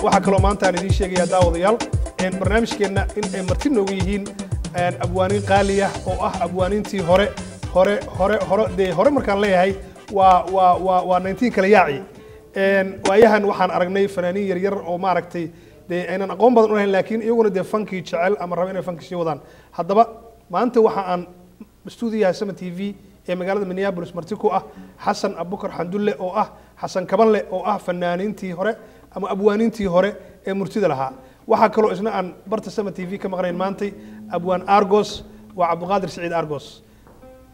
waxaa kaloo maanta aan idiin sheegayaa daawadayaal barnaamijkeenna in ay marti noogu yihiin abwaaniin qaali ah oo ah abwaaniintii hore markaan leeyahay waa 19 kala yaaci waayahan waxaan aragnay fanaaniin yaryar oo maaragtay dee aynan aqoon badan u lahayn laakiin iyaguna dee fankii jecel ama raba inay fankii sii wadaan haddaba maanta waxa aan stuudiyaha Sama TV ee magaalada Minneapolis marti ku ah Xasan Abukar Xandulle oo ah Xasan Kabanle oo ah fanaaniintii hore ama abwaaniintii hore ee murtida lahaa waxa kaloo isna aan barta Sama TV ka maqnayn maantay abwaan Argos waa Cabduqaadir Saciid Argos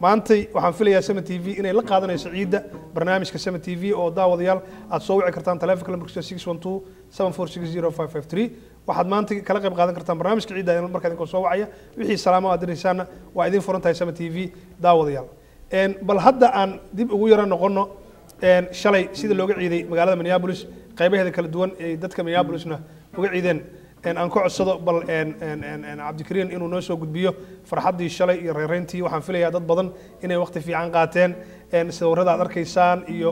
maantay waxaan filayaa Sama TV inay la qaadanayso ciida barnaamijka Sama TV oo daawadayaal aad soo wici kartaan taleefanka lambarkiisa 612 7460553 waxaad maanta kala qayb qaadan kartaan barnaamijka ciida ee markaa idin soo wacaya wixii salaamo aad diraysaana waa idin furan tahay Sama TV daawadayaal bal hadda aan dib ugu yara noqono shalay sida looga ciiday magaalada Minneapolis qaybaheeda kala duwan ee dadka Minneapolisna uga ciideen aan ku codsado bal Cabdikariin inuu noo soo gudbiyo farxadii shalay iyo reereyntii waxaan filayaa dad badan inay waqti fiican qaateen sawirada aad arkaysaan iyo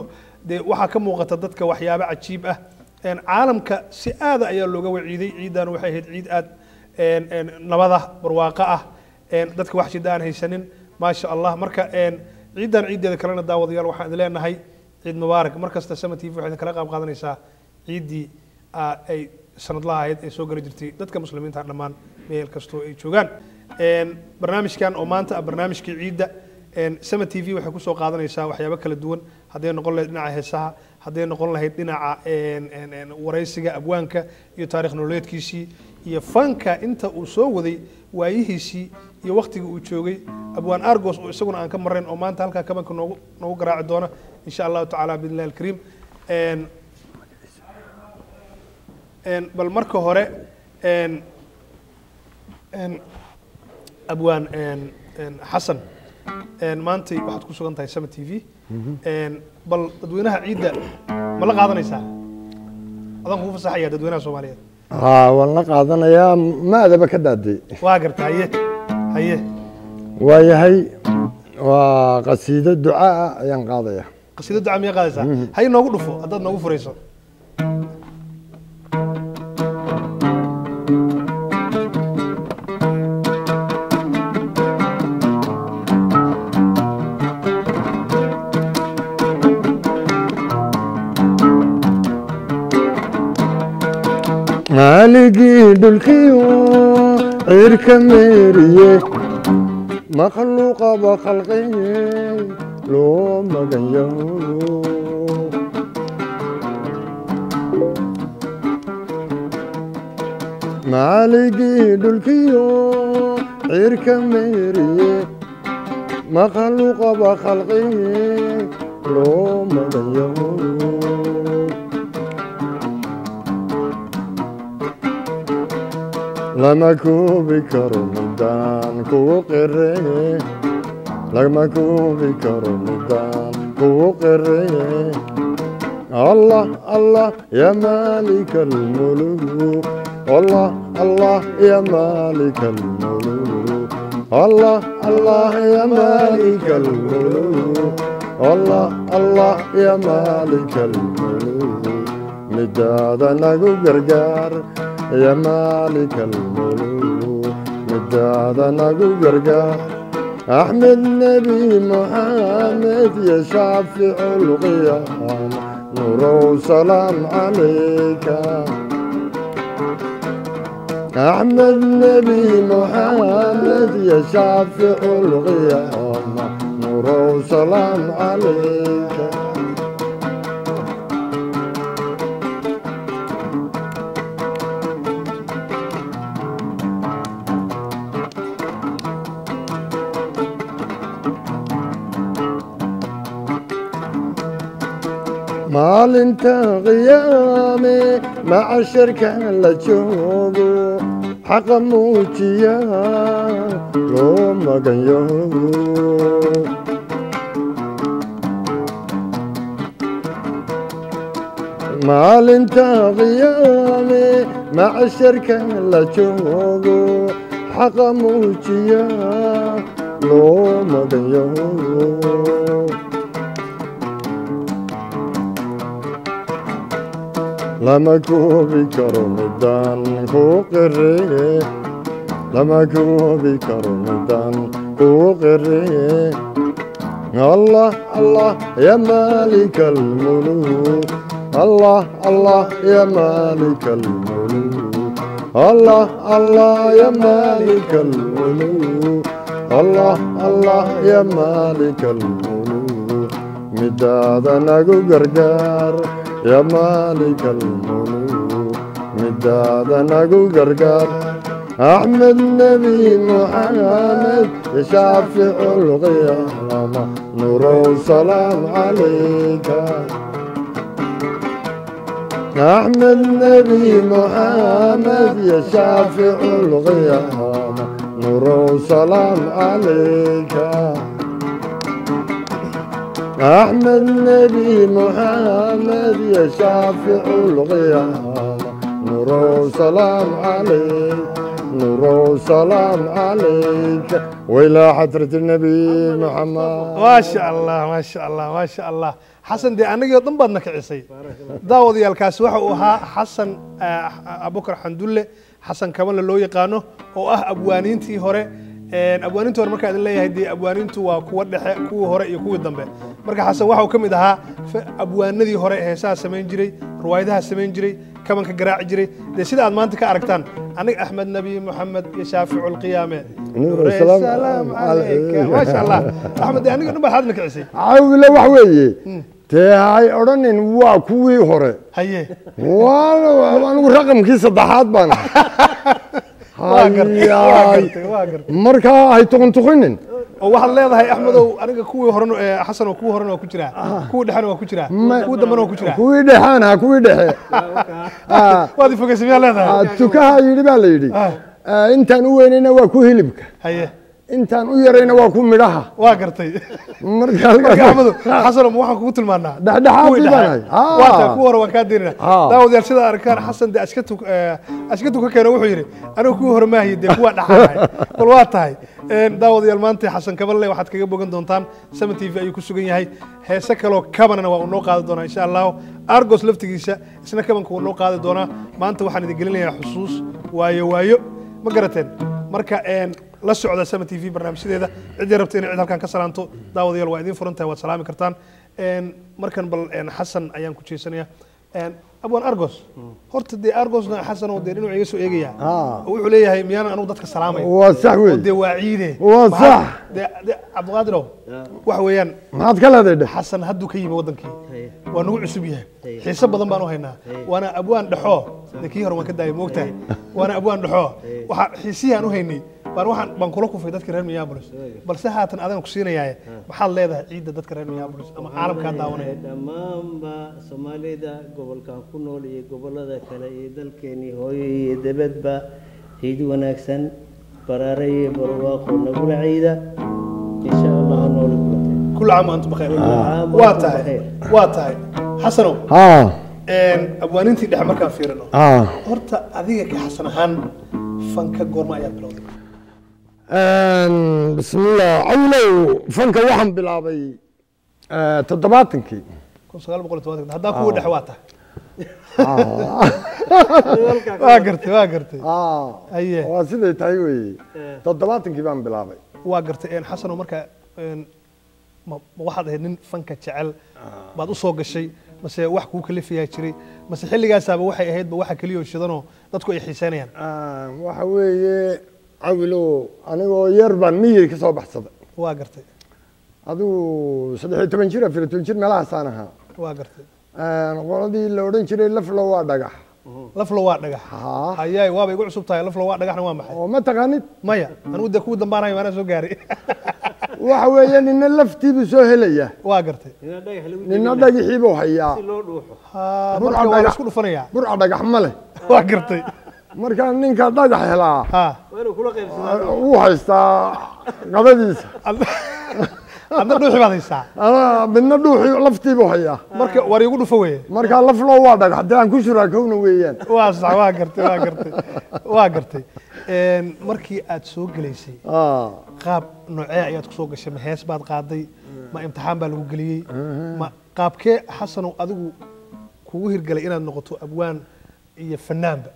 waxa ka muuqata dadka waxyaabo cajiib ah caalamka si aad ayaa looga waciiday ciidan waxay ahayd ciid aad nabada barwaaqo ah dadka wax jidda aan haysanin ma sha Allah marka ciidan ciideeda kalena daawadayaal waxaan idin leenahay ciid mubaarak markasta Sama TV waxay kala qayb qaadanaysaa ciidii ay sanad la ahayd ee soo gari jirtay dadka muslimiinta dhammaan meel kasto ay joogaan barnaamijkan oo maanta barnaamijkii ciida Sama TV waxay ku soo qaadanaysaa waxyaabo kala duwan haddii noqon lahayd dhinaca heesaha haddii noqon lahayd dhinaca waraysiga abwaanka iyo taariikh nololeedkiisii iyo fanka inta uu soo waday waayihiisii iyo waqtiga uu joogay abwaan Argos oo isaguna aan ka mareen oo maanta halka kabanka noogu garaaci doona insha Allah taala billahi alkareem bal marka hore abwaan Xasan maanta waxaad ku sugan tahay Sama TV bal dadweynaha ciida ma la qaadanaysaa adan ku fasaxaya dadweynaha Soomaaliyeed والله قاعدنا يا ما هذا بكدادي واقرت هي وهي وقصيدة دعاء ينقاضية قصيدة دعاء ميا قادسة هي نوقف دفو هذا نوقف فريسو مالقي دلخيو عيرك ميريه مخلوقة بخلقي لو مغيو مالقي دلخيو عيرك ميريه مخلوقة بخلقي لو مغيو لما كوبي كرمدان كوقري لما كوبي كرمدان كوقري الله الله يا مالك الملوك الله الله يا مالك الملوك الله الله يا مالك الملوك الله الله يا مالك الملوك مدادا نقو قرقار يا مالك الملوك مدادا نقو قرقار أحمد نبي محمد يا شافع القيام نور وسلام عليك أحمد نبي محمد يا شافع القيام نور وسلام عليك maalinta qiyaame maca shirka la joogo xaqa muujiya loo magayo maalinta qiyaame maca shirka la joogo xaqa muujiya loo magayo lama koobi karo midaan ku qireye lama koobi karo midaan ku qireye الله الله يا مالك الملوك الله الله يا مالك الملوك الله الله يا مالك الملوك الله الله يا مالك الملوك مدادا نغو غرغار يا مالك الملوك مدادا نغو غرغار أحمد نبي محمد شافع القيامة نور وسلام عليك أحمد نبي محمد يا شافع القيامة نور وسلام عليك أحمد نبي محمد يا شافع القيامة نور وسلام عليك نور وسلام عليك وإلى حضرة النبي محمد ما شاء الله ما شاء الله ما شاء الله حسن دي أنا قد نبض عيسي داود يالكاس وها حسن أبو بكر حمدولله حسن كمان اللي يقانه أبوانينتي هره abwaaninta hore markaan leeyahay dee abwaanintu waa kuwa dhexe kuwa hore iyo kuwa dambe marka xasan waxa uu kamid ahaa abwaanadii hore heesaha sameyn jiray riwaayadaha sameyn jiray kabanka garaaci jiray dee sida aad maanta ka aragtaan aniga axmed nabi maxamed iyo shaaficu lqiyaame salaam alayka ma sha allah axmed aniga dhan baa hadna kicisay caawile wax weeye tee hay odhanin waa kuwii hore haye waa anigu raqamkii saddexaad baan markaa hay tuquntuqinin oo waxaad leedahay axmedow aniga kuwii horena xasan oo kuwii horena waa ku jiraa kuwii dhexena waa ku jiraa kuwii dambena waa ku jiraa kuwii dhexaana kuwii dhexe waad ifogeysay miyaa leedahay tukaha yidhi baa la yidhi intaan u weynayna waa ku hilibka haye intaan u yarayna waa ku midhaha waa gartay marka axmedow xasan waxaan kugu tilmaanaa dhexdhexaad waa kuwa hore waan kaa dirinaa daawadayaal sida arkaan xasan de ashkatu ka keeno wuxuu yidhi anigu kuwii hore maahiye dee kuwaa dhaxahay bal waa tahay daawadayaal maanta xasan kaballe waxaad kaga bogan doontaan Sama TV ayuu ku sugan yahay heese kaloo kabanana waa uu noo qaadi doonaa insha allah Argos laftigiisa isna kabanka uu noo qaadi doonaa maanta waxaan idin gelinayaa xusuus waayo ma garateen marka la socda Sama TV barnaamijyadeeda cid rabta inay cid halkan ka salaanto daawadayaal waa idin furantahay waad salaami kartaan markan bal xasan ayaan ku jeesanayaa abwan Argos horta dee Argosna xasan oo dee inuu iga soo eegaya wuxuu leeyahay miyana anu dadka salaamay waa sax weey dee waa ciide waa sax dee Cabdiqaadir wax weeyaan maxaad ka leedahay xasan hadduu ka yimi wadankii waa nagu cusub yahay xiisa badan baan u haynaa waana abwaan dhaxo dadkii hore waan ka daayay moogtahay waana abwaan dhaxo waxa xiisiyaan u haynay baan kula kufay dadka reer Minneapolis balse haatan adan ku siinayaa maxaad leedahay ciidda dadka reer Minneapolis ama caalamka daawanaya dhammaanba Soomaalida gobolkan ku nool iyo gobolada kale iyo dalkeenii hooyo iyo dibadba ciid wanaagsan baraaray barwaaqo nagula ciida insha Allah nool كل عام وأنتم بخير واتاي حسنو abwaanintii dhex markaan fiirino horta adiga ka xasan ahaan fanka goorma ayaad bilowday bismillah awlow fanka waxaan bilaabay 70kii 1970 haddaa kuwa dhex waa tahay waa gartay aye waa siday tahay weeye 70kii baan bilaabay waa gartay xasanoo marka waxaad ahayd nin fanka jecel baad u soo gashay mase wax kuu kalifiyaa jiray mase xilligaasaaba waxay ahaydba waxa kaliya shidanoo dadku ay xiiseynayaan waxa weeye cawilo anigoo yar baan miyir ka soo baxsaday waa gartay adigu 13 jir 14 jir meelahaasaan ahaa waa gartay qoladii la odhan jiray laflo waa dhagax laflo waa dhagax hayay waaba igu cusub tahay laflo waa dhagaxna waa maxay oo ma taqaanid maya anigu de kuwa dambaanay maana soo gaaray waxa weeye nina laftiibu soo helaya waa gartay nina dhagaxiibu hayaa si loo dhuuxo burca dhagax isku dhufanaya burca dhagax ma leh waa gartay marka ninka dhagax helaa waynu kula qaybsanaa uu haystaa qadadiisa adna dhuuxi baad haysaa midna dhuuxi laftiibu hayaa marka war igu dhufo weeye marka laflo waa dhagax dee aan ku shuraakowna weeyaan waa sax waa gartay markii aad soo gelaysay qaab noocee ayaad ku soo gashay ma hees baad qaaday ma imtixaan baa lagu geliyey ma qaabkee xasanow adigu kugu hirgalay inaad noqoto abwaan iyo fanaanba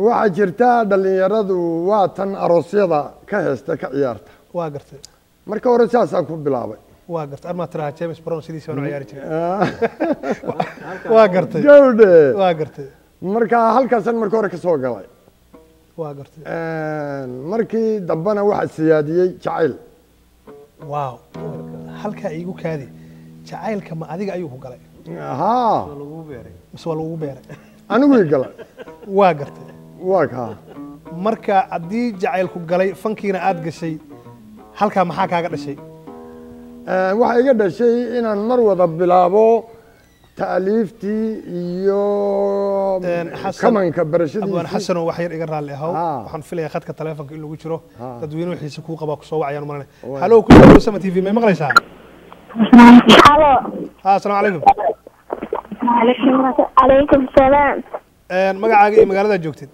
waxaa jirta dhalinyaradu waa tan aroosyada ka heesta ka ciyaarta waa gartay marka hore saasaan ku bilaabay waa gartay armaa tiraha James Brown sidiisa baan u ciyaari jiray waa gartay gawdhe waa gartay marka halkaasaan marka hore ka soo galay waa gartay markii dambana waxaa siyaadiyey jacayl waaw halkaa iigu kaadi jacaylka ma adiga ayuu ku galay haa mise waa lagugu beeray anigu ii galay waa gartay waa kaa marka haddii jacaylku galay fankiina aad gashay halkaa maxaa kaaga dhashay waxaa iga dhashay inaan mar wada bilaabo ta'liiftii iyo kamanka barashadiisa abwaan xasan oo wax yar iga raalli ahow waxaan filayaa khadka taleefanka in lagu jiro dadweynuhu xiise kuu qabaa kusoo wacayaan maranay halo ku soo Sama TV may maqlaysaa halo assalaamu calaykum calaykum salaam magacaaga iyo magaalada joogtid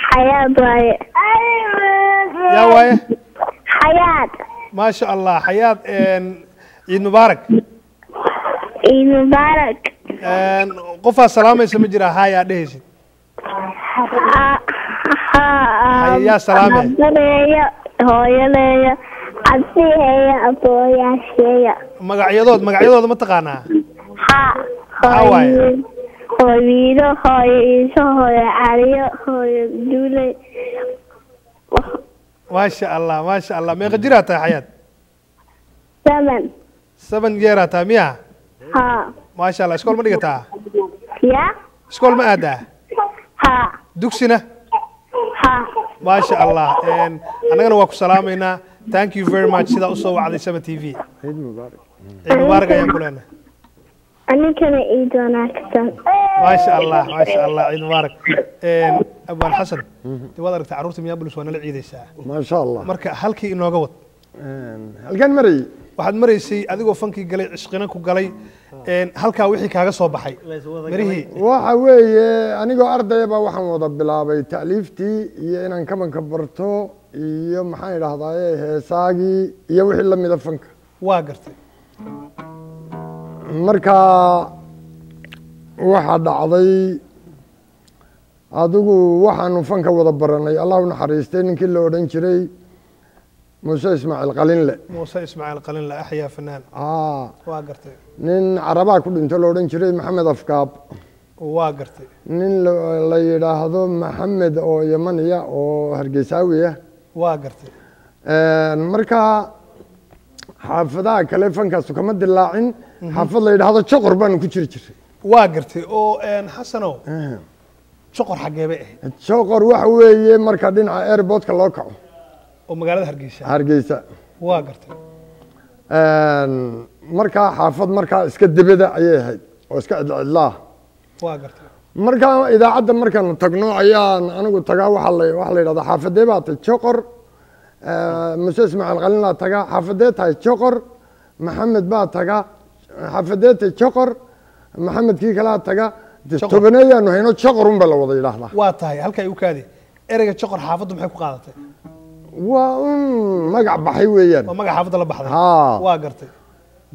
xayaad waaye yaa waaye xayaad maasha allah xayaad ciid mubaarak ciid mubaarak qofaa salaamaysa ma jira haayaa dhehaysid yaa salaamay abadeeyo hooyadeeyo cabsiheeyo abooyaasheeyo magacyadooda ma taqaanaa hooyido hooyo iiso hooyo caliyo hooyo duuley maasha allah meeqa jiraa tahay xayaad 7 yeeraa tahay miya maasha allah iskool ma dhigataa ya iskool ma aadaa dugsina maasha allah annagana waa ku salaamaynaa thank you very much sidaa usoo wacday Sama TV ciid mubaarak ciid mubaarak ayaan ku leenahay أنا إيدونا كتن. ما شاء الله ما شاء الله عيد مبارك. أبو الحسن تبغى أرك تعرفت مياه بلوس وأنا العيد الساعة. ما شاء الله. مركا هلكي إنه قوت. هلكان مري. واحد مري سي أديكو فنكي قلي عشقنا كو قلي هلكا وحي كاغا صوبحي. مريه. وحوي أنا جو أرض يبا وحن وضب بلابي تأليفتي إن كمان كبرتو يوم حين هذا ساقي يوحي لم يدفنك. واقرتي. marka waxa dhacday adigu waxaanu fanka wada baranay allah u naxariistay ninkii la oran jiray Muuse Ismaaciil Qalinle Muuse Ismaaciil Qalinle ahya fanaan waa gartay nin caraba ku dhinto la oran jiray Maxamed Afkaab waa gartay nin la yiraahdo Maxamed oo Yamaniya oo Hargeysawiya waa gartay marka xaafadaha kale fankaas kama dilaacin xaafad la yiraahdo Joqor baan ku jiri jiray waa gartay oo Xasanow Joqor xageebe ah Joqor waxa weeye marka dhinaca airport ka loo kaco oo magaalada Hargeysa waa gartay marka xaafad marka iska dibada ayay ahayd oo iska cidlaa waa gartay marka idaacada markaan tagno ayaan anigu tagaa waxa la yiraahdaa xaafadee baa Joqor Muuse Ismaaciil Qalinle taga xaafadee tahay Joqor Maxamed baa taga xaafadee Joqor Maxamed kii kala taga tobaneeyaan hayno Joqor un baa la wada yiraahdaa waa tahay halka ay u kaadi ereyga Joqor xaafadu maxay ku qaadatay waa magac baxay weeyaan waa magac xaafada la baxday waa gartay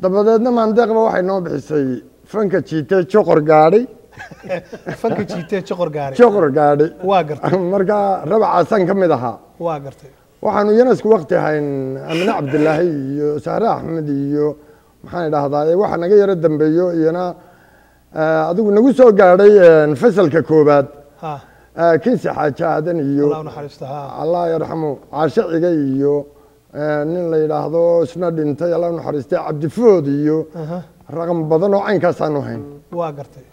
dabadeedna maandeeqba waxay noo bixisay fanka jiitay Joqor gaadhay fanka jiitay Joqor gaadhay waa gartay marka rabacaasan kamid ahaa waa gartay waxaanu yanasku waqti hayn Amina Cabdillaahi iyo Sahra Axmed iyo maxaan idhaahdaa waxa naga yara dambeeyo iyana adigu nagu soo gaadhay fasalka koobaad kiisa xaajaadan iyo Allah yarxamo caashiga iyo nin la yiraahdo isna dhintay Allah naxariistay Cabdifood iyo raqam badan oo caynkaas aanu hayn waa gartay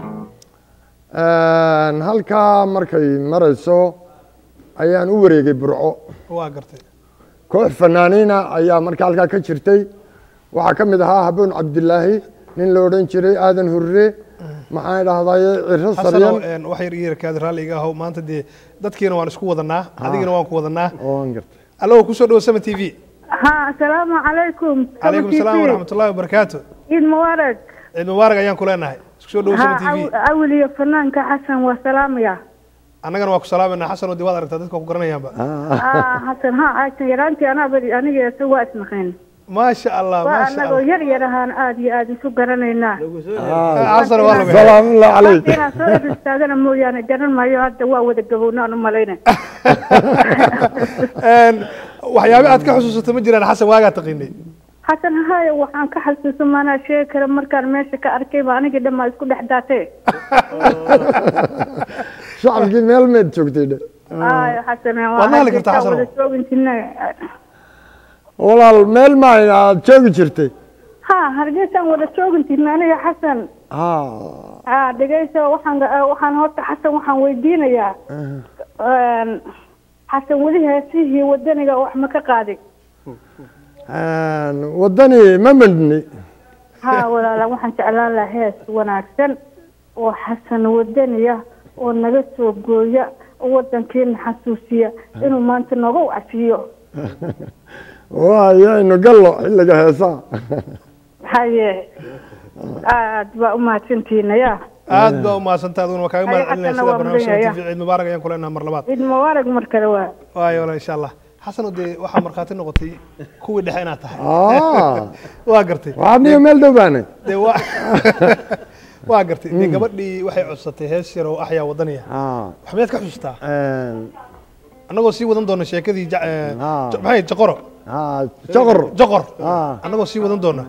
halka markay marayso ayaan u wareegay Burco waa gartay koox fanaaniina ayaa marka halka ka jirtay waxa kamid ahaa Haboon Cabdillaahi nin la oran jiray Aadan Hurre maxaan idhaahdaa cirro saryan wax yar yeerkaad raaliga ah maanta dadkeena waan isku wadanaa adigina waan ku wadanaa waan gartay allo ku soo dhaw Sama TV assalaamu calaykum calaykum salaam wa rahmatullahi wa barakaatuh ciid mubaarak ayaan ku leenahay isku soo dhaw Sama TV awliya fanaanka Xasan wa salaamaya annagana waa ku salaamayna Xasan oo diwaad aragtaa dadka ku garanayaanba Xasan aysan yaraantii aniga isagu waa ismaqeen ما شاء الله ما شاء وأنا الله ير هان آدي سكرنا عصر والله سلام الله عليك أنا صار استاذنا مو يعني جرن ما يهد وود الجبونا أنا مالينا waxyaabo aad ka xusuusato ma jiraan xasan waagaa taqiinay حسن هاي وحن كحسس ما أنا شاكر مركان ماشي كأركيب أنا قد ما يسكت حداتي shacabkii meel meed joogtay حسن والله اللي قلت حسن walaal meel ma aad joogi jirtay ها هرجيسان ولا شوقنتي أنا يا حسن دقيسة وحن هوت حسن وحن ويدينا يا حسن وليها سيه ودني وحمك قادي wadani ma mandni ها ولا لا وحن تعلان له هيس وناكسن وحسن ودني ونقص وجويا ودن كين حسوسية إنه ما أنت نقو عفيو waayo inu gallo xilliga heesaa هاي بقى ما تنتينا يا aad baa u mahadsantahay aduguna waa kaaga mahad celinaya sida barnaamijka TV ciid mubaarak ayaan ku leenahay mar labaad عيد مبارك مركز waayo walaal insha Allah xasan dee waxaa markhaati noqotay kuwii dhexe inaad tahay waa gartay waxaad niyo meel dhow baanay dee waa gartay dee gabadhii waxay codsatay hees yar oo axyaa wadaniya wax miyaad ka xusuustaa annagoo sii wadan doona sheekadii maxay jaqoro joqor annagoo sii wadan doona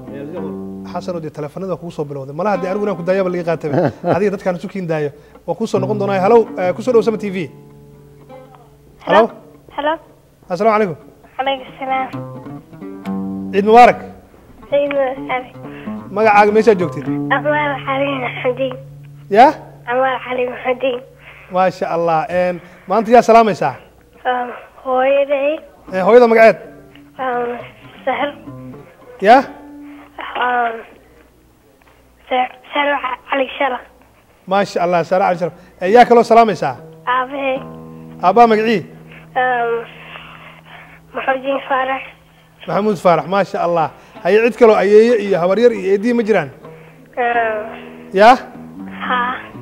xasanoo dee teleefanada kugu soo bilowday malaha dee anigu inaan ku daayaba laga qaatay adiga dadkaan isu kiin daayo waa kuu soo noqon doonaa halow kusoo dhow sama TV halow السلام عليكم. عليكم السلام. عيد مبارك. عيد مبارك. magacaaga meesha joogtid? عمار علي محمدين. يا؟ عمار علي محمدين. ما شاء الله maanta yaa salaamaysaa? hooyaday. hooyada magaceed? سهر. يا؟ سهر علي شرف. ما شاء الله سهر علي شرف. yaa kaloo salaamaysaa? aabahey. aabbaha magacii? محمود فارح. محمود فارح ما شاء الله هي عيد كلو أيية إيه هورير إيدي مجران يا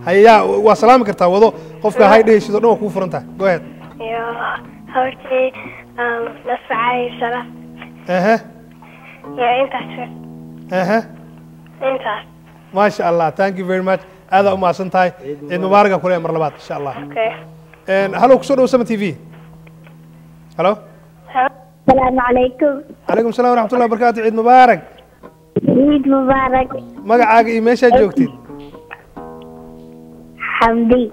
هيا وسلام كرتا وضو قفك هاي ده شيء ده كوفر أنت go ahead يا هورتي نص عاي شرف يا أنت أنت ما شاء الله thank you very much هذا أم أسنتاي عيد مبارك كل يوم مرلبات إن شاء الله هلو كسر وسام تي في هلو السلام عليكم. عليكم السلام ورحمة الله وبركاته عيد مبارك. عيد مبارك. magacaaga iyo meesha joogtid? حمدي.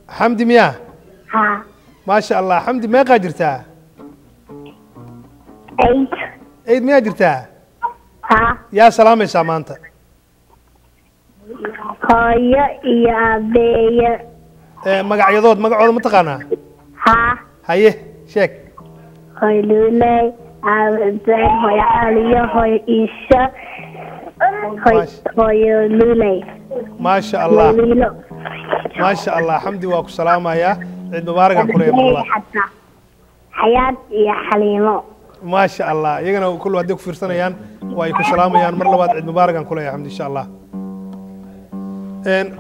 حمدي miyaa؟ ها. ما شاء الله حمدي meeqaa jirtaa؟ 8 miyaa jirtaa؟ ها. yaa salaamaysaa maanta? hooyo iyo aabeeyo. magacyadood magacooda ma taqaanaa? ها. haye sheeg. هاي لولي عبدين هاي عليا هاي إيشا هاي لولي ما شاء الله ما شاء الله حمدي واكو سلامة يا عيد مبارك على كل يوم حياة يا حليمة ما شاء الله يجينا كل واحد يكفر سنة يان وايكو سلامة يان مر لبعض عيد مبارك على كل يوم حمدي إن شاء الله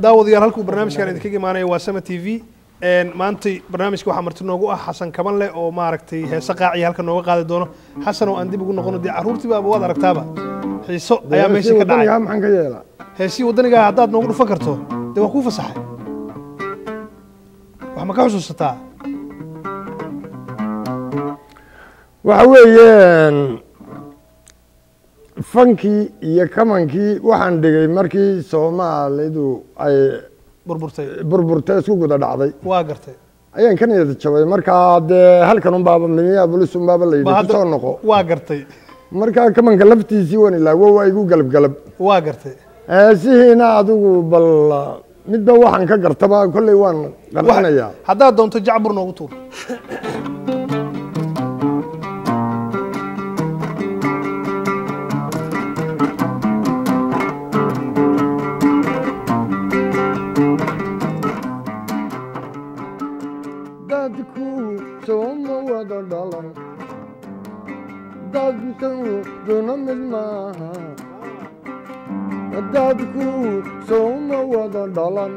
داود يا هلكو برنامج كان يدكي معنا واسمة تي في maanta barnaamijka waxaa marti noogu ah xasan kabanle oo maaragtay heese qaaci halka nooga qaadi doono xasan oo aan dib ugu noqono dee carruurtiiba waad aragtaaba xiiso ayaa meesha ka dhacay maxaan ka yeelaa heesii wadaniga haddaad noogu dhufan karto dee waa kuu fasaxay wax ma ka xusuusataa waxa weeyaan fankii iyo kamankii waxaan dhigay markii Soomaalidu ay burburtay isku guda dhacday waa gartay ayaan ka niyad jabay markaa dee halkan un baaba Minneapolis un baaba la yidhi soo noqo waa gartay markaa kamanka laftiisii waan ilaa waa igu galab waa gartay sihiina adigu bal midba waxaan ka gartaba kolley waan qarxanayaa haddaad doonto jacbur noogu tuur dadku sooma wada dhalan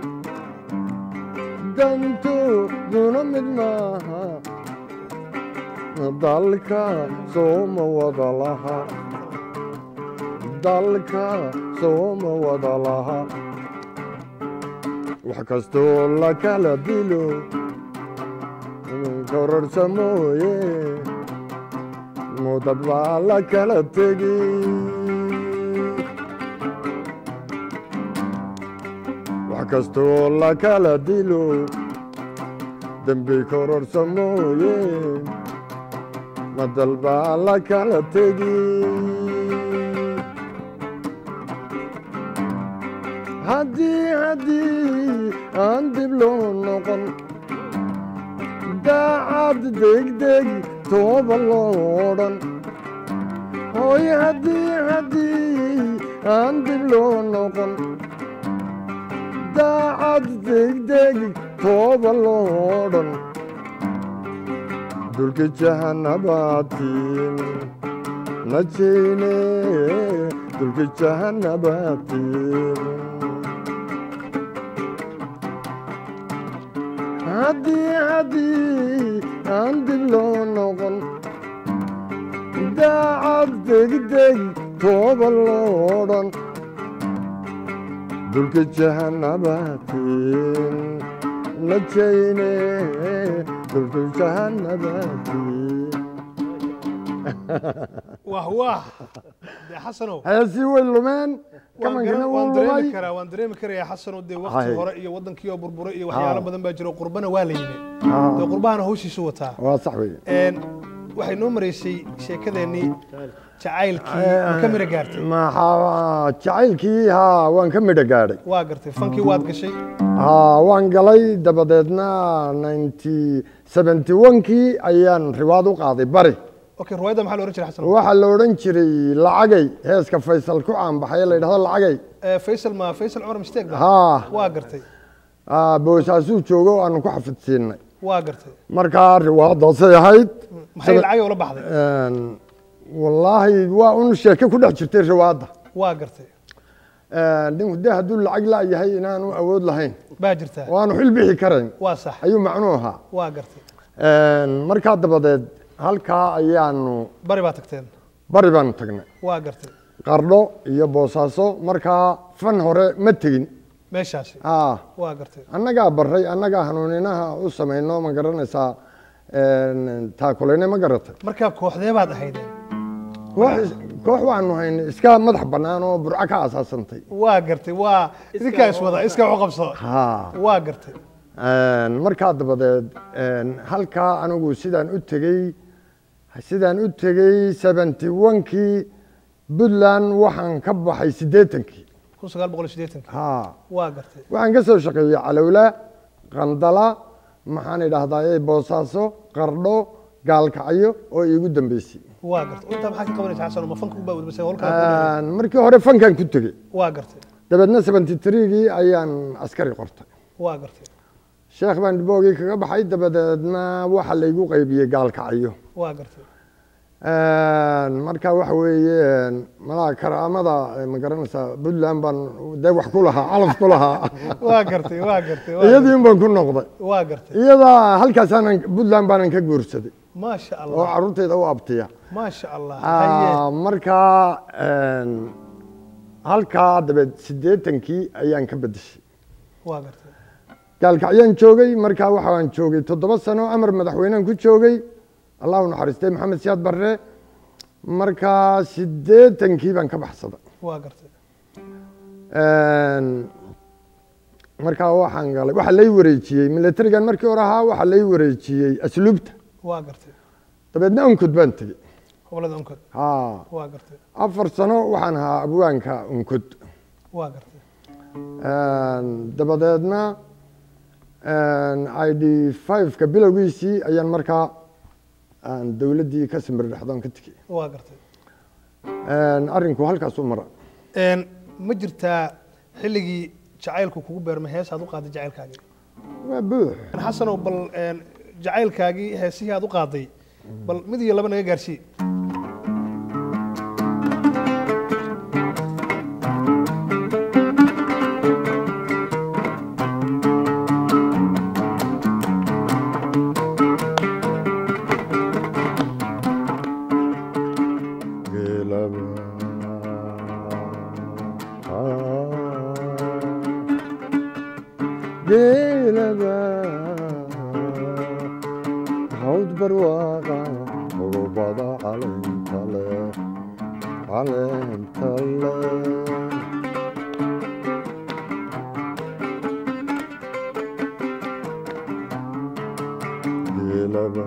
dantooduna mid maaha dalka sooma wada laha dalka sooma wada laha wax kastoo la kala dilo kororsa mooye mudad baa la kala tegi wax kastoo la kala dilo dembi kororsa mooye madal baa la kala tegi haddii aan dib loo noqon daacad degdeg tooba loo odhan hooy haddii aan dib loo noqon daacad degdeg tooba loo odhan dulki jahanabaatiin najeyne dulki jahanabaatiin haddii aan dib loo noqon daacad degdeg tooba loo odhan dulki jahanabaatiin najeyne dulki jahanabaatiin wah dee xasanow heesii way lumeen kamankana wuu lumay waan dareemi karayaa xasanow dee waqti hore iyo wadankii oo burburay iyo waxyaalo badan baa jiro qurbana waa la yimi dee qurbahana hawshiisu wataa waa sax wey waxay noo maraysay sheekadeennii jacaylkii ka midho gaartay maxaa jacaylkii haa waan ka midho gaadhay waa gartay fankii waad gashay haa waan galay dabadeedna 1971kii ayaan riwaad u qaaday bari okay riwaayadda maxaa la oran jiray xasan waxaa la odhan jiray lacagay heeska faysal ku caanbaxay la yidhahdo lacagay faysal cumar mistake haa waa gartay boosaasuu joogo aanu ku xafidsiinay waa gartay markaa riwaadaasay ahayd maxay lacagay ula baxday wallaahi waa un sheeke ku dhex jirtay riwaadda waa gartay ninku dee hadduu lacag la'yahay inaanu awood lahayn baa jirtaa waanu xil bixi karayn waa sax ayuu macnuu ahaa waa gartay markaa dabadeed halkaa ayaanu bari baa tagteen bari baanu tagnay waa gartay qardho iyo boosaaso markaa fan hore ma tegin meeshaasi waa gartay annagaa baray annagaa hanuuninaha u samayno ma garanaysaa taakulayne ma garatay markaa kooxdee baad ahaydeen koox waanu haynay iska madax bannaan oo burco ka asaasantay waa gartay waa idinkaa iswada iska u qabso waa gartay markaa dabadeed halkaa anigu sidaan u tegey 71kii puntland waxaan ka baxay 80kii waa gartay waxaan ka soo shaqeeyey calowla qandala maxaan idhaahdaa boosaaso qardho gaalkacyo oo iigu dambeysay waa gartay inta maxaa ka qabanaysaa xasan ma fanka u baawdbasay markii hore fankan ku tegey waa gartay dabeedna 73gii ayaan askari qortay waa gartay sheekh baan dhiboogii kaga baxay dabadeedna waxa laygu qaybiyey gaalkacyo waa gartay marka waxa weeye malaha karaamada ma garanaysaa puntland baan dee wax ku lahaa calaf ku lahaa waa gartay iyadii un baan ku noqday waa gartay iyadaa halkaasaanan puntland baanan ka guursaday maasha allah oo carruurtayda u abtiya maasha allah markaa halkaa dabeed 80kii ayaan ka bedeshay waa gartay gaalkacyaan joogay markaa waxaan joogay 7 sano amar madaxweynean ku joogay allah u naxariistay maxamed siyaad barre markaa 80kii baan ka baxsaday waa gartay markaa waxaan galay waxaa lay wareejiyey militarigan markii hore ahaa waxaa lay wareejiyey asluubta waa gartay dabeedna unkod baan tegey gobolada unkod waa gartay 4 sano waxaan ahaa abwaanka unkod waa gartay dabadeedna ID5ka bilowgiisii ayaan markaa aan dawladdii ka samir dhexdoon ka tegey waa gartay arrinku halkaas u mara ma jirtaa xilligii jacaylku kugu beermay hees aad u qaaday jacaylkaagii waa buux xasanow bal jacaylkaagii heesihii aad u qaaday bal mid iyo laba naga gaarsii geelaba hawd barwaaqa qodobada caleenta leh caleenta leh geelaba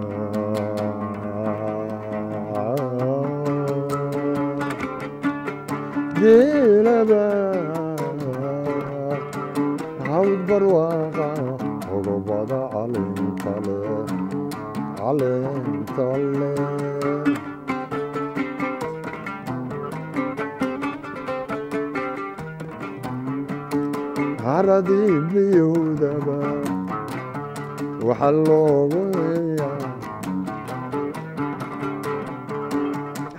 geelaba hawd barwaaqa qodobada caleenta leh caleenta leh haradii biyowdaba waxa loogu yeeyaa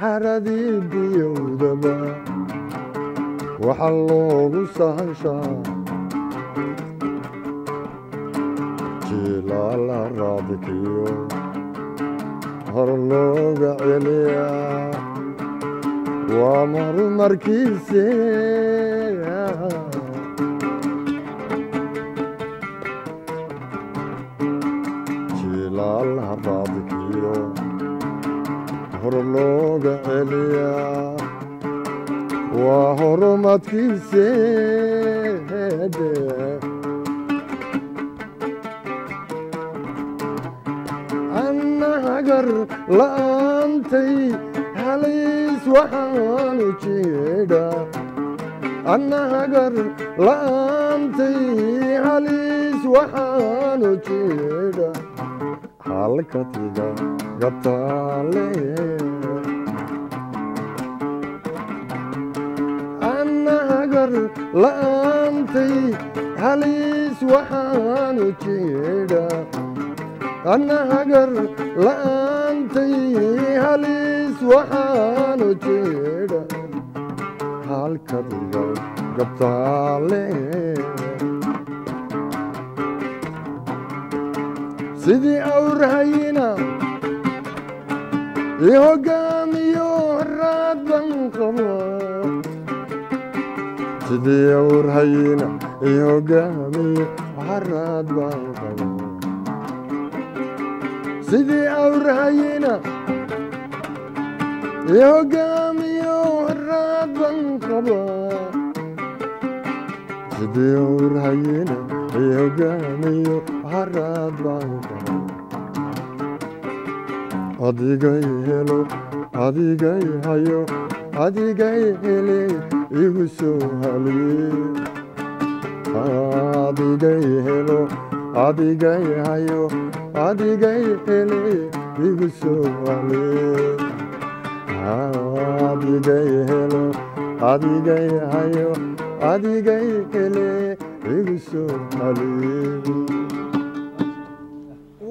haradii biyowdaba waxa loogu sahashaa jilaala raadikiyo hor looga celiyaa waa marumarkiise jilaala raadikiyo hor looga celiyaa waa horumadkiise annahagar la'aantay halays waxaanu jeedha annahagar la'aantay halays waxaanu jeedha halkatiga gataale annahagar la'aantay halays waxaanu jeedha annahagar la'aantay halays waxaanu jeedha halkadiga gabtaale sidii awrhayna i hoggaamiyo raad ban qaba sidii awrhayna i hoggaamiyo raad ban qaba sidii awrhayna i hoggaamiyo raad ban qaba sidii awrhayna i hoggaamiyo raad ban qaba adigay helo adigay hayo adigay hele igu soo haliye adigay helo adigay hayo adigay hele igu soo haliye adigay helo adigay hayo adigay hele igu soo haliye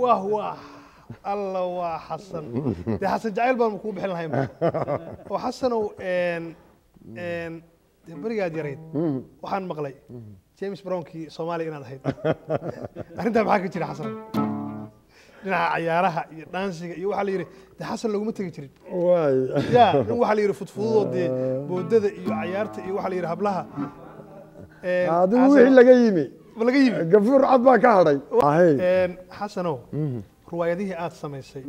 wah wah الله وحسن ده حسن جعيل بان مكوب بحل هاي وحسن برياد يريد وحان مقلي جيمس برونكي صومالي إنا هيد أنت معاك تجري حسن لنا عيارها دانسي يوحى لي ده حسن لو متى تجري واي يا يوحى لي فضفوض دي بودده عيارته يوحى لي هبلها هذا هو اللي جايمي ولا جايمي قفور عبا كهري حسنو روايديه aad samaysay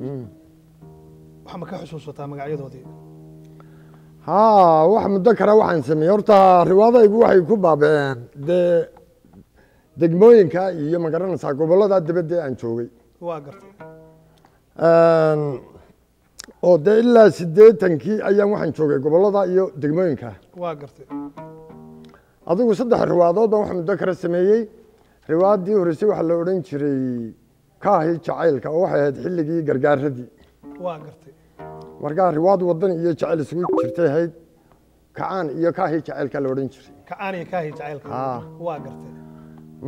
waxa ma ka xusuusataa magacyadoodii ها wax muddo kale waxaan sameeyay horta riwaadaygu waxay ku baabeen degmooyinka iyo magaranaysaa gobolada dibadda aan joogay waa gartay oo de ilaa 80kii ayaan waxaan joogay gobolada iyo degmooyinka waa gartay adigu saddex riwaadood wax muddo kale sameeyay riwaadii horeysay waxa la oran jiray kaahi jacaylka oo waxay ahayd xilligii gargaaradii waa gartay markaa riwaad wadan iyo jacayl isugu jirtay ahayd kacaan iyo kaahi jacaylka la odhan jiray kacaan iyo kaahi jacaylka waa gartay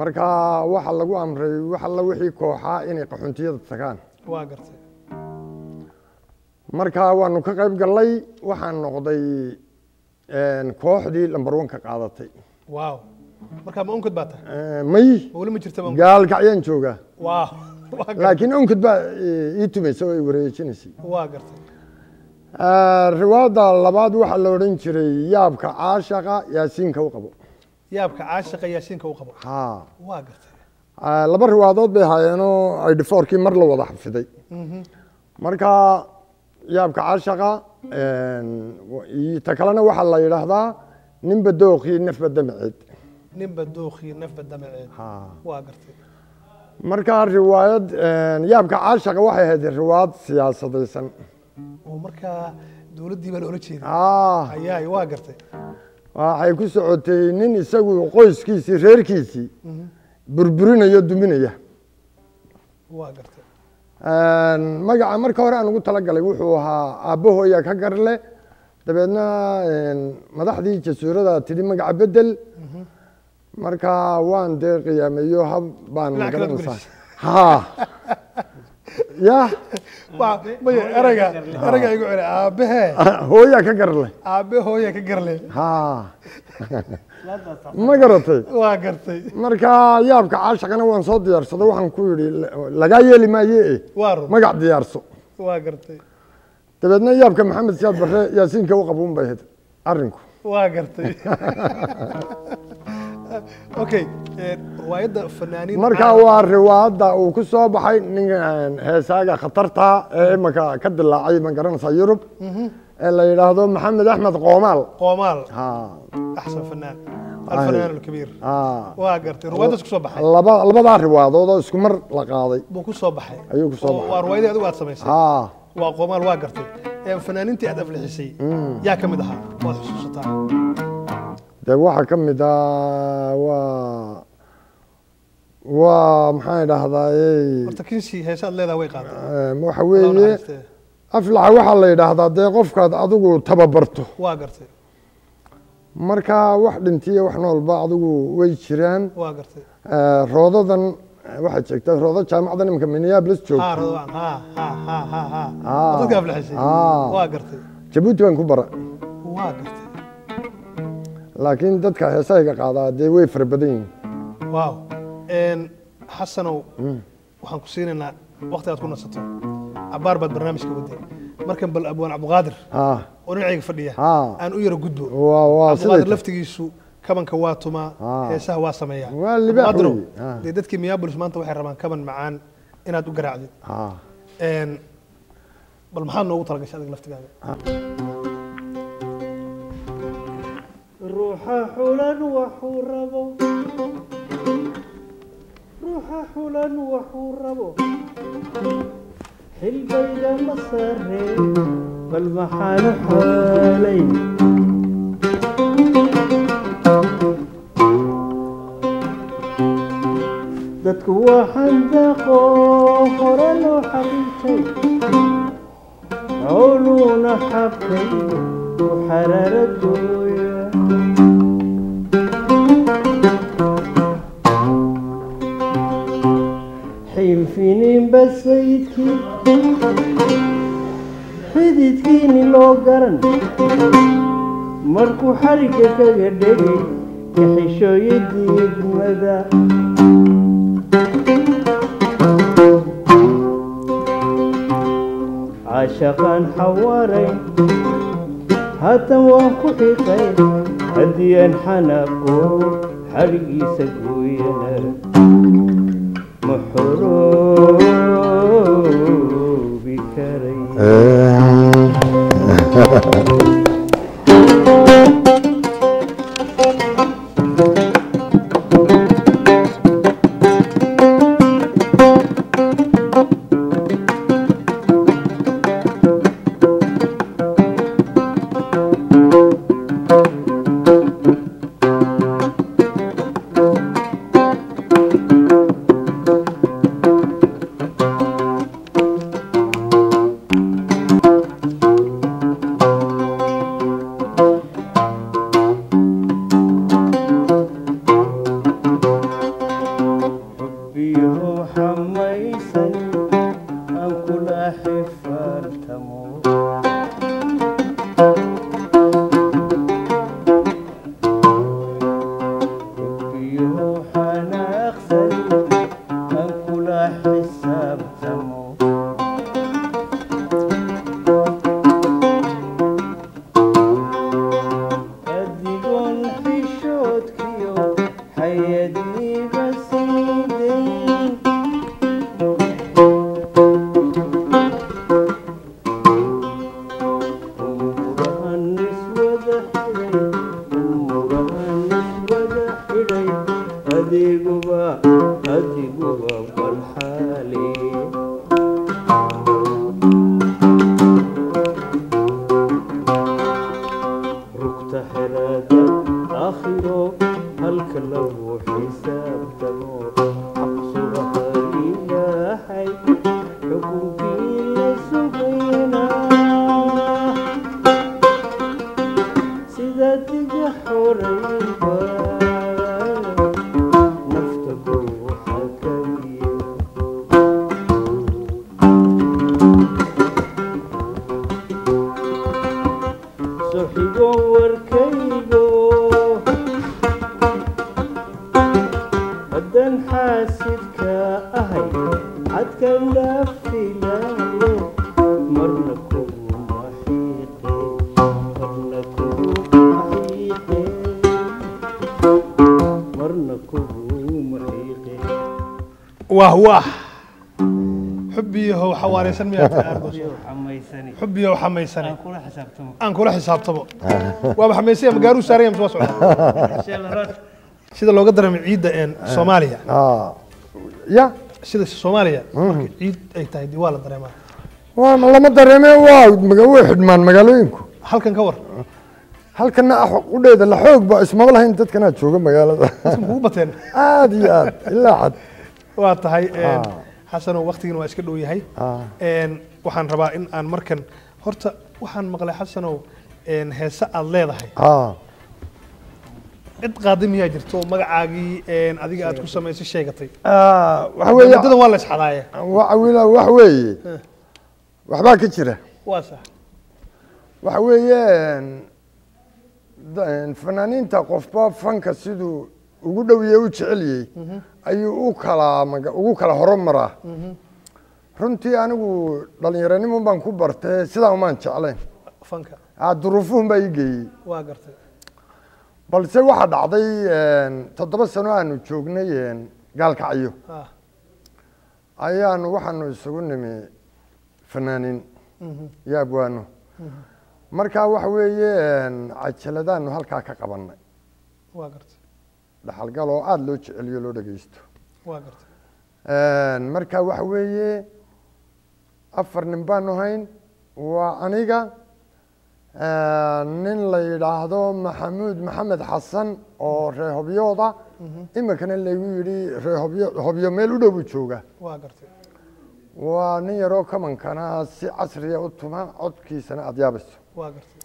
markaa waxa lagu amray waxa la wixii kooxaa inay qaxoontiyada tagaan waa gartay markaa waanu ka qayb galnay waxaan noqday kooxdii lambar 1 ka qaadatay waaw markaa ma onkod baa tahay may wala ma jirta gaalka ayaan joogaa waaw laakiin onkod baa ii tumaysa oo ay wareejinaysay waa gartay riwaada labaad waxa la odhan jiray yaabka caashaqa yaasiinka u qabo yaabka caashaqa yaasiinka u qabo ha waa gartay laba riwaadood bay haayeenoo idfoorkii mar la wada xafiday marka yaabka caashaqa ta kalena waxaa la yidhaahdaa ninba dookii nafba damaceed ninba dookii nafba damaceed waa gartay marka riwaayad yaabka caashaqa waxay ahayd riwaayad siyaasadaysan oo markaa dowladdii baa loola jeeday ayaay waa gartay waxay ku socotay nin isagu qoyskiisii reerkiisii burburinaya duminaya waa gartay magaca marka hore aan ugu talagalay wuxuu ahaa aabbahooya ka garle dabeedna madaxdii jasuurada tidhi magaca bedel marka waan dee qiyaameeyo hab baan magaranaysaa ya maya erayga igu celi aabahe hooya ka garle aabe hooya ka garle ma garatay waa gartay marka yaabka caashaqana waan soo diyaarsaday waxaan ku yidhi lagaa yeeli maaye magac diyaarso waa gartay dabeedna yaabka maxamed siyaad barre yaasiinka u qabuun bay ahayd arrinku waa gartay okay riwaayadda fanaaniin marka waa riwaayadda uu ku soo baxay ninkan heesaaga khatarta ee imanka ka dilaacay ma garanaysaa yurub ee la yidhaahdo maxamed axmed qoomaal axsan fanaan alfanaan alkabiir waa gartay riwaayaddaas ku soo baxay labadaa riwaayadood oo isku mar la qaaday buu ku soo baxay ayuu ku soo baxay waa riwaayadii adigu aad samaysay waa qoomaal waa gartay fanaaniintii aad aflixisay yaa ka mid ahaa waad xusuusataa dee waxaa ka mid waa maxaan idhaahdaa horta kinsi heesaad leedaha way qaaday waxa weeye aflaxa waxaa la yidhaahdaa dee qofkaad adigu tababarto waa gartay marka wax dhintiya wax noolba adigu way jiraan waa gartay roodadan waxaad sheegtaa roodo jaamacada nimanka minneapolis joogta dadka aflixisay waa gartay jabuuti baan ku bara waa gartay laakiin dadka heesahayga qaadaa dee way fara badan yihiin waaw xasanow waxaan ku siinaynaa waqti aad ku nasato cabaar baad barnaamijka waday markan bal abwaan cabdiqaadir oo dhinacayga fadhiya aan u yaro gudbo cabdiqaadir laftigiisu kabanka waa tumaa heesaha waa sameeyaa cabdiqaadirow dee dadkii minneapolis maanta waxay rabaan kaban macaan inaad u garaacdid bal maxaad noogu talagashay adiga laftigaaga ruuxa xulan waxuu rabo ruuxa xulan waxuu rabo xilbayga ma saree bal maxaanu xoolay dadku waa xandaqo hore loo xaqiijay cowluuna xabkay u xaraaradooya xilfiniin basaydkii xididkiini loo garan markuu xarigga kaga dhegay kaxishooyo diidmada caashaqaan xawaarayn haatan waan ku xiqay haddii aan xanaaqo xarigiisa gooyana محروبي كريم adiguba balxaale rugta xeraada aakhiro halka lagu xisaabtamo xaqsugaha ilaahay xukunkii la sugaynaa sida diga xoreynba nafta kugu xakabiya soxigo warkaygo haddaan xaasidka ahay cadkan dhaafilayo marna kugu maxiiqe marna kugu maxiiqe marna kugu maxiiqe wah xubbiyahow xawaaraysan miyaa taargos xamaysani xubbiyahow xamaysani aan kula xisaabtamo aan kula xisaabtamo waaba xamaysaya magaaru saaraya soo socda sida looga dareemay ciidda Soomaaliya ya sida Soomaaliya markii ciid ay tahay waa la dareemaa waa lama dareemay waa way xidmaan magaalooyinku halkan ka war halkana qudheeda la xoog ba isma lahayn dadkana jooga magaalada kugu bateen aad iyo aad ilaa cad waa tahay xasano waqtigiina waa iska dhow yahay waxaan rabaa in aan markan horta waxaan maqlay xasanow heesa aad leedahay cid qaadim miyaa jirto magacaagii adiga aad ku samaysay sheegatay waxa weeye dadada waa la isxadaaye wax weeye waxbaa ka jira waa sax waxa weeye fanaaniinta qofba fanka siduu ugu dhowiyey u jeceliyey ayuu ugu kala horumaraa runtii anigu dhalinyaranimo baan ku bartay sidaa umaan jeclayn fanka duruufuhun baa ii geeyey waa gartay balse waxaa dhacday 7 sano aanu joognay gaalkacyo ayaanu waxaanu isugu nimi fanaaniin iyo abwaano markaa waxa weeye cajaladaanu halkaa ka qabanay waa gartay dhaxalgal oo aada loo jeceliyo loo dhagaysto waa gartay markaa waxa weeye 4 nin baanu hayn waa aniga nin la yidhaahdo maxamuud maxamed xasan oo reehobyooda iminkana laygu yidhi reehobyo meel u dhow buu jooga waa gartay waa nin yaroo kamankana si casriya u tuma codkiisana aada yaabayso waa gartay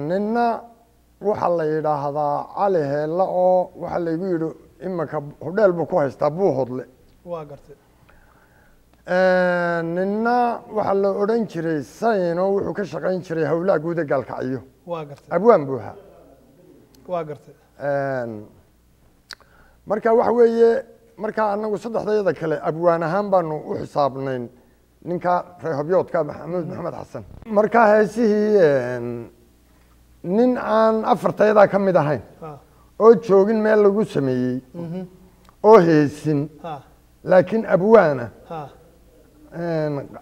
ninna waxaa la yidhaahdaa cali heella oo waxaa laygu yidhi iminka hodheel buu ku haystaa buuhodle waa gartay ninna waxaa la odhan jiray sayno wuxuu ka shaqayn jiray howlaha guuda gaalkacyo waa gartay abwaan buuha waa gartay marka waxa weeye markaa anagu saddexdayada kale abwaan ahaan baanu u xisaabnayn ninka reehobyoodka maxamuud maxamed xasan markaa heesihii nin aan 4tayada ka mid ahayn oo joogin meel lagu sameeyey oo heesin laakiin abwaana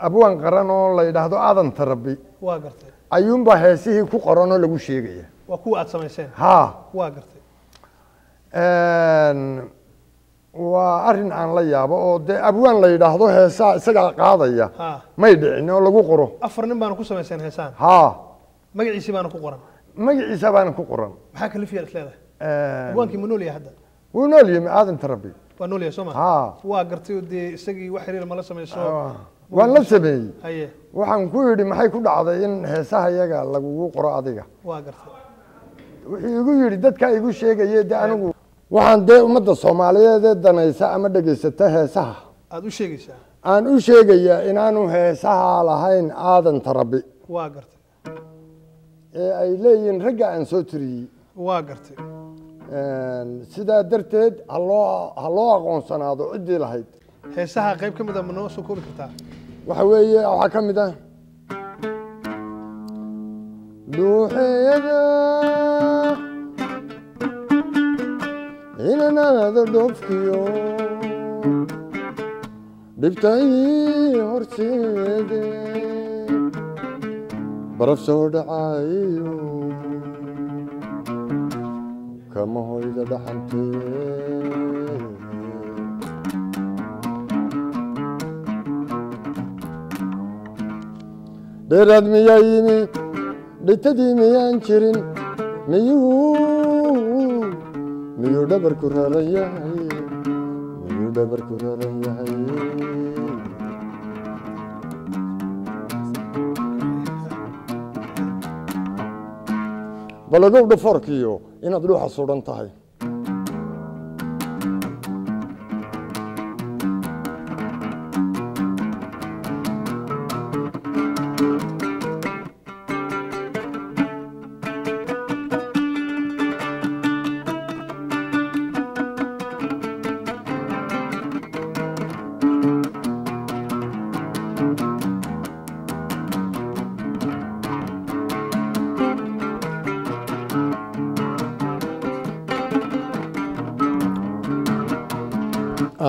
abwaan qaran oo la yidhaahdo aadan tarabi waa gartay ayuunbaa heesihii ku qoran oo lagu sheegaya waa kuwa aad samayseen waa gartay waa arrin aan la yaabo oo dee abwaan la yidhaahdo heesaa isagaa qaadaya may dhicin oo lagu qoro 4 nin baana ku samayseen heesaan magaciisii baana ku qoran magaciisa baana ku qoran maxaa kalifiya is leedahay abwaankii ma nool yahay hadda wuu nool yahay aadan tarabi waa nool yahay soo ma waa gartay oo dee isagii wax xiriir ma la samayso waan la sameeyey haye waxaan ku yidhi maxay ku dhacday in heesaha iyaga lagugu qoro adiga waa gartay wuxuu igu yidhi dadkaa igu sheegaya dee anigu waxaan dee ummadda soomaaliyeed ee danaysa ama dhegaysata heesaha aada u sheegaysaa aan u sheegayaa inaanu heesaha lahayn aadan tarabi waa gartay ee ay leeyihiin ragga aan soo tiriyey waa gartay sidaa darteed ha loo aqoonsanaado ciddii lahayd heesaha qayb ka mid a ma noo soo koobi kartaa waxa weeye waxaa ka mid ah dhuuxeeda inanaada dhoofkiyo dhibtay horseede baraf soo dhacayo kama hoyda dhaxantee dheeraad miyaa yimi dhitadii miyaan jirin miyuu dhabarku raran yahay miyuu dhabarku raran yahay bal adow dhafoorkiyo inaad dhuuxa sudan tahay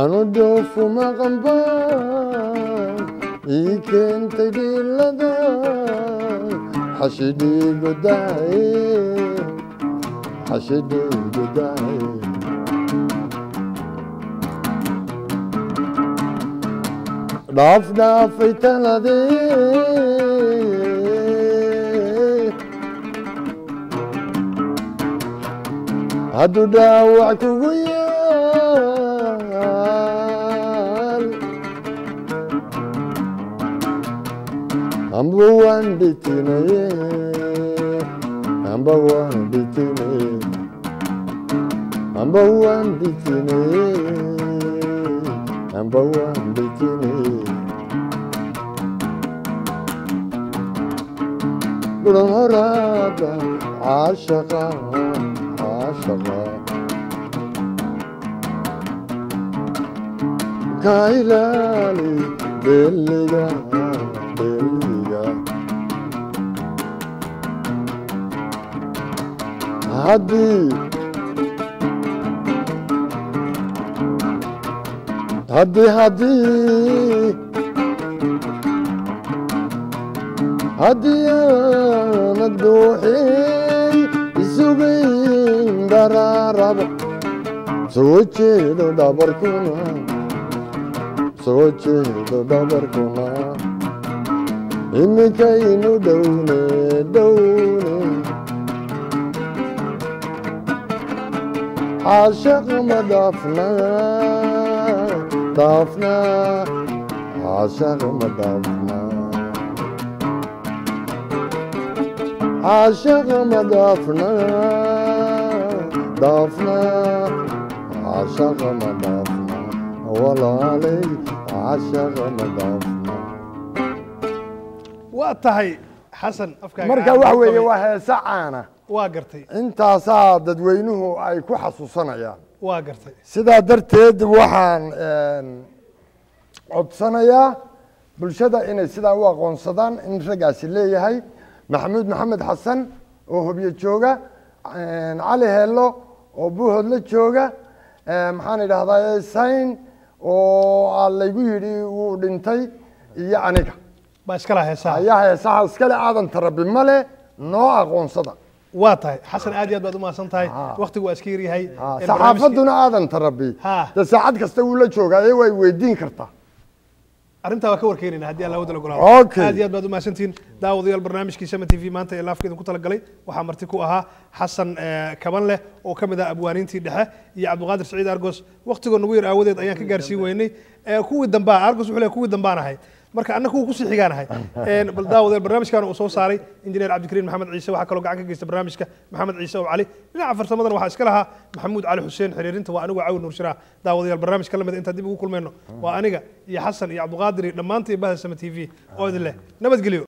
anu dhoofu maqanbaan ii keentay dhilada xashidhiigu daay dhaaf dhaafay taladee hadduu dhaawac kugu amba waan dhitinaye amba waan dhitinaye amba waan dhitinaye amba waan dhitinaye dhulan horaada caashaqa ka ilaali deliga haddii aanad buuxin isugayn daraaraba soo jeedo dhabarkuna iminkaynu dhowne عاشق ما ضافنا عاشق ما ضافنا عاشق ما ضافنا عاشق ما ضافنا والله علي عاشق ما ضافنا وقتها حسن أفكار مركا وحوي وهي سعانة واقرتي intaasaa dadweynuhu ay ku xasuusanayaan waa gartay sidaa darteed waxaan codsanayaa bulshada inay sidaa u aqoonsadaan in raggaasi leeyahay maxamuud maxamed xasan oo hobyo jooga cali heello oo buuhood la jooga maxaan idhahdaa sayn oo laygu yidhi wuu dhintay iyo aniga baa iskala heesaha ayaa heesaha iskale aadan tarabi male noo aqoonsada waa tahay xasan aad iyo aad baad u mahadsan tahay waqtigu waa iska yaryahay saxaafaduna aadan tarabi de saacad kasta wuu la joogaaye way weydiin kartaa arrintaa waa ka warkeenayna haddii alla wada la ogolaado aad iyo aad baad u mahadsantihiin daawadayaal barnaamijkii Sama TV maanta ee laafkeedu ku talagalay waxaa marti ku ahaa xasan kabanleh oo ka mid ah abwaaniintii dhexe iyo cabdiqaadir saciid argos waqtigoo nagu yar aawadeed ayaan ka gaarsiin weynay kuwii dambaa argos wuxuu leeyahay kuwii dambaan ahay marka annagu ku sii xigaanahay bal daawadayaal barnaamijkan uu soo saaray injineer cabdikariin maxamed ciise waxaa kaloo gacan ka geysta barnaamijka maxamed ciise oo cali dhinaca farsamadana waxaa iska lahaa maxamuud cali xuseen xiriirinta waa anigu cawin nuur shiraah daawadayaal barnaamijka lamid intaan dib ugu kulmayno waa aniga iyo xasan iyo cabdiqaadir iyo dhammaantii bahda Sama TV oo idin leh nabadgelyo